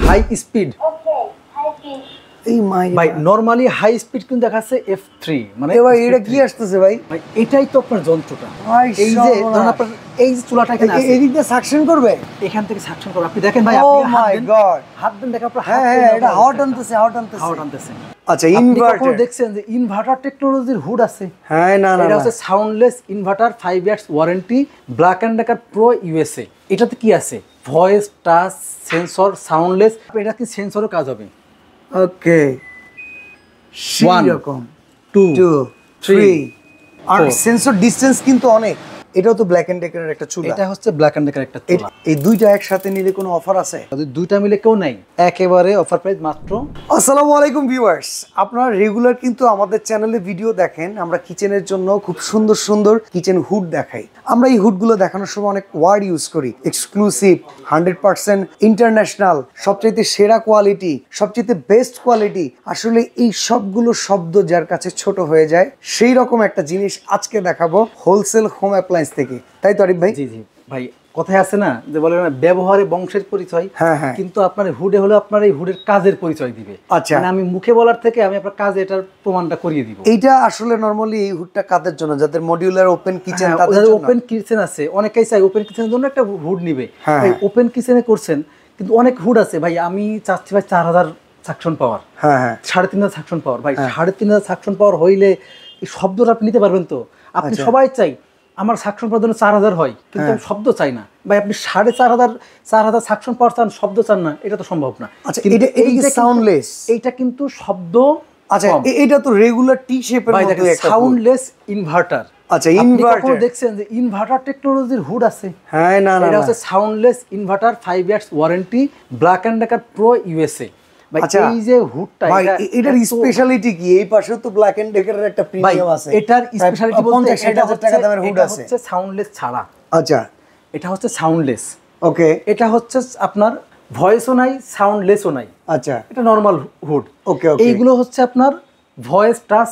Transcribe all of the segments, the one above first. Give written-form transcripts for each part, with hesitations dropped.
High speed এই মাই ভাই normally high speed কিন্তু দেখাচ্ছে F3 মানে ভাই এটা কি আসতেছে ভাই? ভাই এটাই তো আপনার যন্ত্রটা। ভাই এই যে ধরুন আপনার এই যে চুলাটা এখানে আছে, এদিক দিয়ে সাকশন করবে, এখান থেকে সাকশন করবে। আপনি দেখেন ভাই, ও আপনি মাই গড, হাত দেন দেখেন আপনার হ্যাঁ হ্যাঁ এটা হাওয়া টানতেছে, হাওয়া টানতেছে। আচ্ছা ইনভার্টার দেখছেন যে ইনভার্টার টেকনোলজির হুড আছে? হ্যাঁ না না এটা হচ্ছে soundless inverter 5 years warranty Black and Decker pro USA. এটাতে কি আছে? Voice, touch, sensor, soundless. এটা কি সেন্সরও কাজ হবে? ওকে 1 2 3 আর সেন্সর ডিসটেন্স কিন্তু অনেক। এটাও তো ব্ল্যাক এন্ড ডেকারের একটা চুলা। এটা হচ্ছে ব্ল্যাক এন্ড ডেকার একটা চুলা। এই দুইটা একসাথে নিলে কোনো অফার আছে? দুইটা মিলে কেউ নাই, একেবারে অফার প্রাইস মাত্র। আসসালামু আলাইকুম ভিউয়ার্স, আপনারা রেগুলার কিন্তু আমাদের চ্যানেলে ভিডিও দেখেন। আমরা কিচেনের জন্য খুব সুন্দর সুন্দর কিচেন হুড দেখাই। আমরা এই হুডগুলো দেখানোর সময় অনেক ওয়ার্ড ইউজ করি, এক্সক্লুসিভ, 100% ইন্টারন্যাশনাল, সবচাইতে সেরা কোয়ালিটি, সবচাইতে বেস্ট কোয়ালিটি। আসলে এই সবগুলো শব্দ যার কাছে ছোট হয়ে যায়, সেই রকম একটা জিনিস আজকে দেখাবো হোলসেল হোম অ্যাপ্লায়েন্স থেকে। তাই তো আরিফ ভাই? জি জি ভাই, কথায় আছে না যে বলে না ব্যবহারে বংশের পরিচয়। হ্যাঁ হ্যাঁ, কিন্তু আপনার হুডে হলো আপনার এই হুডের কাজের পরিচয় দিবে। আচ্ছা মানে আমি মুখে বলার থেকে আমি আপনার কাজে এটার প্রমাণটা করিয়ে দিব। এইটা আসলে নরমালি এই হুডটা কাদের জন্য? যাদের মডিউলার ওপেন কিচেন, তাদের জন্য। ওপেন কিচেন আছে, অনেকেই চাই ওপেন কিচেনের জন্য একটা হুড নিবে। ভাই ওপেন কিচেনে করছেন কিন্তু অনেক হুড আছে ভাই, আমি চাচ্ছি ভাই 4000 সাকশন পাওয়ার, হ্যাঁ হ্যাঁ 3500 সাকশন পাওয়ার। ভাই 3500 সাকশন পাওয়ার হইলে এই শব্দটা আপনি নিতে পারবেন তো? আপনি সবাই চাই আমার সাকশন পাওয়ার জন্য 4000 হয়, কিন্তু আমি শব্দ চাই না। ভাই আপনি 4500 সাকশন পাওয়ার চান, শব্দ চান না, এটা তো সম্ভব না। আচ্ছা এটা সাউন্ডলেস, এইটা কিন্তু শব্দ। আচ্ছা এটা তো রেগুলার টি শেপের মতো একটা সাউন্ডলেস ইনভার্টার। আচ্ছা ইনভার্টার দেখছেন যে ইনভার্টার টেকনোলজির হুড আছে? হ্যাঁ না না, এটা হচ্ছে soundless inverter 5 years warranty Black and Decker pro USA. ভাই এই যে হুডটা, এটার স্পেশালিটি কি? এই পাশে তো ব্ল্যাক এন্ড ডেকারের একটা প্রিমিয়াম আছে। এটার স্পেশালিটি বলতে 50,000 টাকা দামের হুড আছে। এটা হচ্ছে সাউন্ডলেস ছাড়া। আচ্ছা এটা হচ্ছে সাউন্ডলেস। ওকে এটা হচ্ছে আপনার ভয়েসও নাই, সাউন্ডলেসও নাই। আচ্ছা এটা নরমাল হুড। ওকে ওকে এইগুলো হচ্ছে আপনার ভয়েস, টাচ,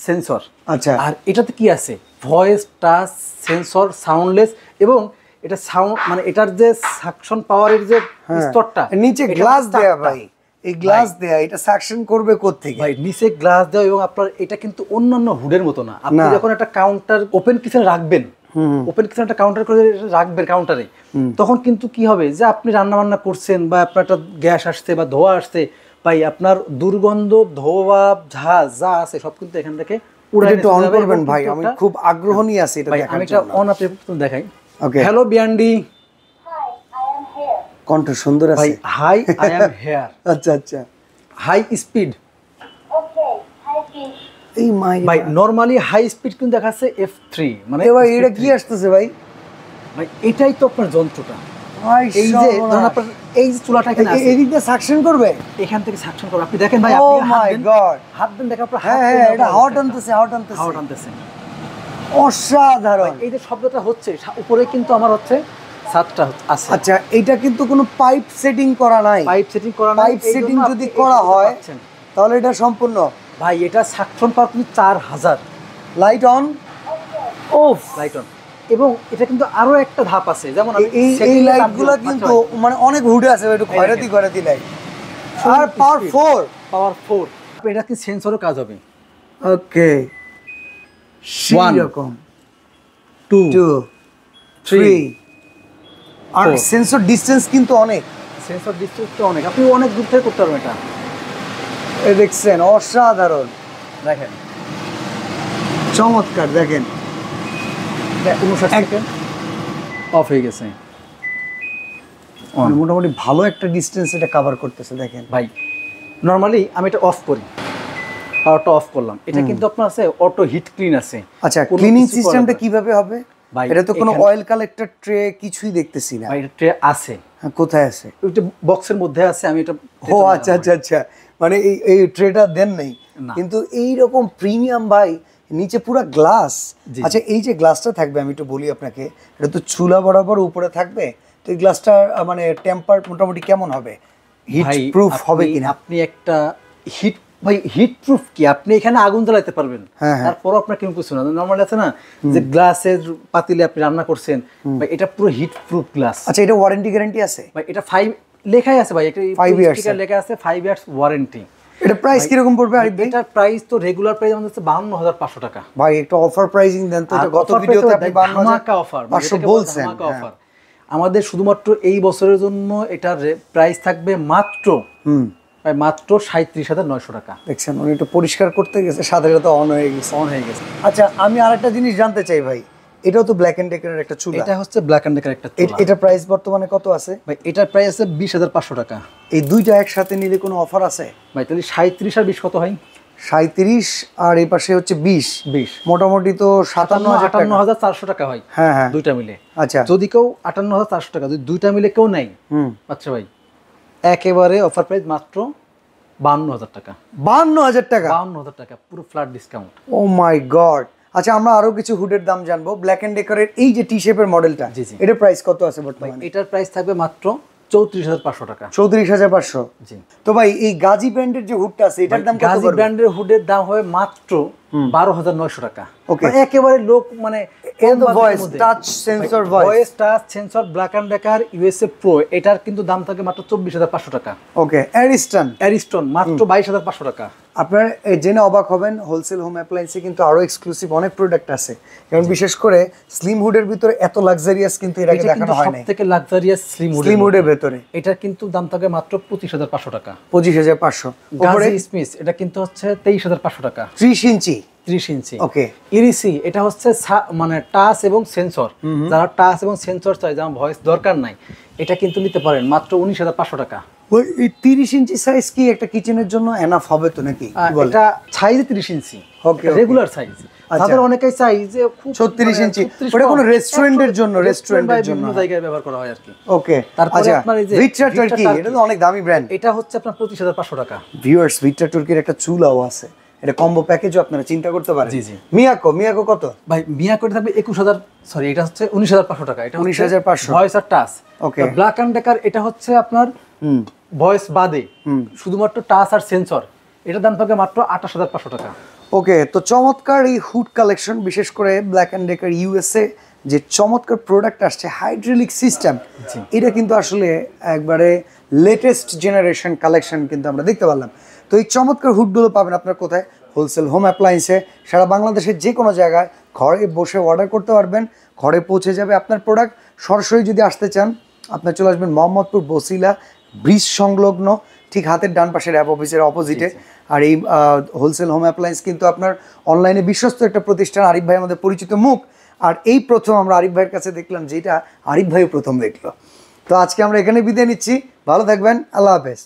সেন্সর। আচ্ছা আর এটাতে কি আছে? ভয়েস, টাচ, সেন্সর, সাউন্ডলেস, এবং এটা সাউন্ড মানে এটার যে সাকশন পাওয়ারের যে স্তরটা, নিচে গ্লাস দেয়া ভাই, এই গ্লাস দেয়া, এটা সাকশন করবে কোথা থেকে? ভাই নিচে গ্লাস দেওয়া। এবং আপনার এটা কিন্তু অন্যান্য হুডের মতো না। আপনি যখন একটা কাউন্টার ওপেন কিচেন রাখবেন, ওপেন কিচেন একটা কাউন্টার করে রাখবেন কাউন্টারে, তখন কিন্তু কি হবে যে আপনি রান্না বান্না করছেন বা আপনার একটা গ্যাস আসছে বা ধোয়া আসছে, ভাই আপনার দুর্গন্ধ, ধোয়া, ঝাঁজ যা আছে সব কিন্তু এখান থেকে উড়ে অন করবেন। ভাই আমি খুব আগ্রহ নিয়ে আছি এটা দেখার জন্য। আমি এটা অন আপনি দেখাই। ওকে হ্যালো বিয়ান্ডি, কণ্ঠ সুন্দর আছে ভাই। Hi I am here. আচ্ছা আচ্ছা হাই স্পিড। এই মাই ভাই নরমালি হাই স্পিড কিন্তু দেখাচ্ছে F3 মানে। ভাই এটা কি আসতেছে ভাই? ভাই এটাই তো আপনার যন্ত্রটা। ভাই এই যে ধরুন আপনার এই যে চুলাটা এখানে আছে, এদিক দিয়ে সাকশন করবে, এখান থেকে সাকশন করবে। আপনি দেখেন ভাই, ও আপনি মাই গড, হাত দেন দেখেন আপনার হ্যাঁ হ্যাঁ এটা হাওয়া টানতেছে, হাওয়া টানতেছে, হাওয়া টানতেছে। অসাধারণ। এই যে শব্দটা হচ্ছে উপরে কিন্তু আমার হচ্ছে ছাদটা আছে। আচ্ছা এটা কিন্তু কোনো পাইপ সেটিং করা নাই? পাইপ সেটিং করা নাই। পাইপ সেটিং যদি করা হয় তাহলে এটা সম্পূর্ণ। ভাই এটা সাকশন পাওয়ার কিন্তু 4000। Light on, of light on. এবং এটা কিন্তু আরো একটা ধাপ আছে, যেমন এই লাইটগুলো কিন্তু মানে অনেক হুডে আছে, একটু খয়রাতি লাইট। আর পাওয়ার 4 এটা কি সেন্সরও কাজ হবে? ওকে 1 2 3 আর সেন্সর ডিসটেন্স কিন্তু অনেক। সেন্সর ডিসটেন্স তো অনেক, আপনি অনেক দূর থেকে করতে পারবেন এটা। এই দেখছেন অসাধারণ, দেখেন চমৎকার। দেখেন 59 সেকেন্ড অফ হয়ে গেছে। মোটামুটি ভালো একটা ডিসটেন্স এটা কভার করতেছে। দেখেন ভাই নরমালি আমি এটা অফ করি, পাওয়ারটা অফ করলাম। এটা কিন্তু আপনার আছে অটো হিট ক্লিন আছে। আচ্ছা ক্লিনিং সিস্টেমটা কিভাবে হবে? এটা তো কোনো অয়েল কালেক্টর ট্রে কিছুই দেখতেছি না। ভাই এটা ট্রে আছে। হ্যাঁ কোথায় আছে? ওইটা বক্সের মধ্যে আছে। আমি এটা ও আচ্ছা আচ্ছা আচ্ছা, মানে এই ট্রেটা দেন নাই কিন্তু এই রকম প্রিমিয়াম ভাই, নিচে পুরো গ্লাস। আচ্ছা এই যে গ্লাসটা থাকবে, আমি একটু বলি আপনাকে, এটা তো চুলা বরাবর উপরে থাকবে, তো এই গ্লাসটা মানে টেম্পার মোটামুটি কেমন হবে? হিট প্রুফ হবে কিনা? আপনি একটা হিট, ভাই হিট প্রুফ কি, আপনি এখানে আগুন জ্বালাতে পারবেন, তারপরও আপনার কেউ কিছু না। নরমালি আছে না যে গ্লাসের পাতিলে আপনি রান্না করছেন, ভাই এটা পুরো হিট প্রুফ গ্লাস। আচ্ছা এটা ওয়ারেন্টি গ্যারান্টি আছে? ভাই এটা 5 লেখাই আছে ভাই, একটা 5 years স্টিকার লেখা আছে 5 ইয়ার্স ওয়ারেন্টি। এটা প্রাইস কিরকম পড়বে আরিফ ভাই? এটার প্রাইস তো রেগুলার প্রাইস আমাদের হচ্ছে 52,500 টাকা। ভাই একটু অফার প্রাইসিং দেন তো, এটা গত ভিডিওতে আপনি 52,500 অফার বলছেন। অফার আমাদের শুধুমাত্র এই বছরের জন্য এটার প্রাইস থাকবে মাত্র মাত্র 37,900 টাকা। দেখছেন উনি একটু পরিষ্কার করতে গেছে, সাথে সাথে অন হয়ে গেছে। আচ্ছা আমি আরেকটা জিনিস জানতে চাই ভাই, এটাও তো ব্ল্যাক এন্ড ডেকারের একটা চুলা। এটা হচ্ছে ব্ল্যাক এন্ড ডেকার একটা চুলা। এটা প্রাইস বর্তমানে কত আছে ভাই? এটার প্রাইস আছে 20,500 টাকা। এই দুইটা একসাথে নিলে কোনো অফার আছে ভাই? তাহলে 37 আর 20 কত হয়? 37 আর এই পাশে হচ্ছে 20, মোটামুটি তো 58,400 টাকা হয়। হ্যাঁ হ্যাঁ, দুইটা মিলে। আচ্ছা যদি কেউ 58,400 টাকা, যদি দুইটা মিলে কেউ নাই, আচ্ছা ভাই একেবারে অফার প্রাইস মাত্র 52,000 টাকা। 52,000 টাকা? 52,000 টাকা পুরো ফ্ল্যাট ডিসকাউন্ট। ও মাই গড। আচ্ছা আমরা আরো কিছু হুডের দাম জানবো। ব্ল্যাক এন্ড ডেকারের এই যে টি শেপের মডেলটা, এটার প্রাইস কত আছে বর্তমানে? এটার প্রাইস থাকবে মাত্র 34,500 টাকা। 34,500? জি। তো ভাই এই গাজী ব্র্যান্ডের যে হুডটা আছে এটার দাম কত? গাজী ব্র্যান্ডের হুডের দাম হবে মাত্র 12,900 টাকা। ওকে, একেবারে লোক মানে voice touch sensor, voice touch sensor Black and Decker USA pro, এটার কিন্তু দাম থাকে মাত্র 24,500 টাকা। ওকে, অ্যারিস্টন মাত্র 22,500 টাকা। আপনারা জেনে অবাক হবেন, হোলসেল হোম অ্যাপ্লায়েন্সে কিন্তু আরো এক্সক্লুসিভ অনেক প্রোডাক্ট আছে, কারণ বিশেষ করে স্লিম হুডের ভিতরে এত লাক্সারিয়াস কিন্তু এর আগে দেখানো হয় না। সবথেকে লাক্সারিয়াস স্লিম হুডের ভিতরে এটার কিন্তু দাম থাকে মাত্র 25,500 টাকা। 25,500। গাজী স্মিথ এটা কিন্তু হচ্ছে 23,500 টাকা। 30 ইঞ্চি। ওকে। ইরিসি এটা হচ্ছে মানে টাচ এবং সেন্সর, যারা টাচ এবং সেন্সর চাই, যারা ভয়েস দরকার নাই, এটা কিন্তু নিতে পারেন মাত্র 19,500 টাকা। এই 30 ইঞ্চি সাইজ কি একটা কিচেনের জন্য এনাফ হবে তো নাকি? এটা সাইজ 30 ইঞ্চি, ওকে, রেগুলার সাইজ। তাদের অনেকেই চাই যে খুব 36 ইঞ্চি, ওটা কোনো রেস্টুরেন্টের জন্য বিভিন্ন জায়গায় ব্যবহার করা হয় আর কি। ওকে, তারপরে আপনার এই যে ভিট্রা টার্কি, এটা তো অনেক দামি ব্র্যান্ড। এটা হচ্ছে আপনার 25,500 টাকা। ভিউয়ার্স, ভিট্রা টার্কির একটা চুলাও আছে, এটা কম্বো প্যাকেজও আপনারা চিন্তা করতে পারেন। জি জি। মিয়াকো কত ভাই? মিয়াকো থাকবে 21,000, সরি এটা হচ্ছে 19,500 টাকা। এটা 19,500 ভয়েস আর touch. Okay. Black and Decker এটা হচ্ছে আপনার ভয়েস বাদে শুধুমাত্র টাচ আর সেন্সর, এটার দাম থাকবে মাত্র 28,500 টাকা। ওকে, তো চমৎকার এই হুড কালেকশন, বিশেষ করে ব্ল্যাক এন্ড ডেকার ইউএসএ যে চমৎকার প্রোডাক্ট আসছে হাইড্রোলিক সিস্টেম, এটা কিন্তু আসলে একবারে লেটেস্ট জেনারেশন কালেকশন কিন্তু আমরা দেখতে পারলাম। তো এই চমৎকার হুডগুলো পাবেন আপনার কোথায়? হোলসেল হোম অ্যাপ্লায়েন্সে। সারা বাংলাদেশের যে কোনো জায়গায় ঘরে বসে অর্ডার করতে পারবেন, ঘরে পৌঁছে যাবে আপনার প্রোডাক্ট। সরাসরি যদি আসতে চান আপনার চলে আসবেন মোহাম্মদপুর বসিলা ব্রিজ সংলগ্ন, ঠিক হাতের ডান পাশের অ্যাপ অফিসের অপোজিটে। আর এই হোলসেল হোম অ্যাপ্লায়েন্স কিন্তু আপনার অনলাইনে বিশ্বস্ত একটা প্রতিষ্ঠান। আরিফ ভাই আমাদের পরিচিত মুখ, আর এই প্রথম আমরা আরিফ ভাইয়ের কাছে দেখলাম যেটা আরিফ ভাইও প্রথম দেখলো। তো আজকে আমরা এখানে বিদায় নিচ্ছি, ভালো থাকবেন, আল্লাহ হাফেজ।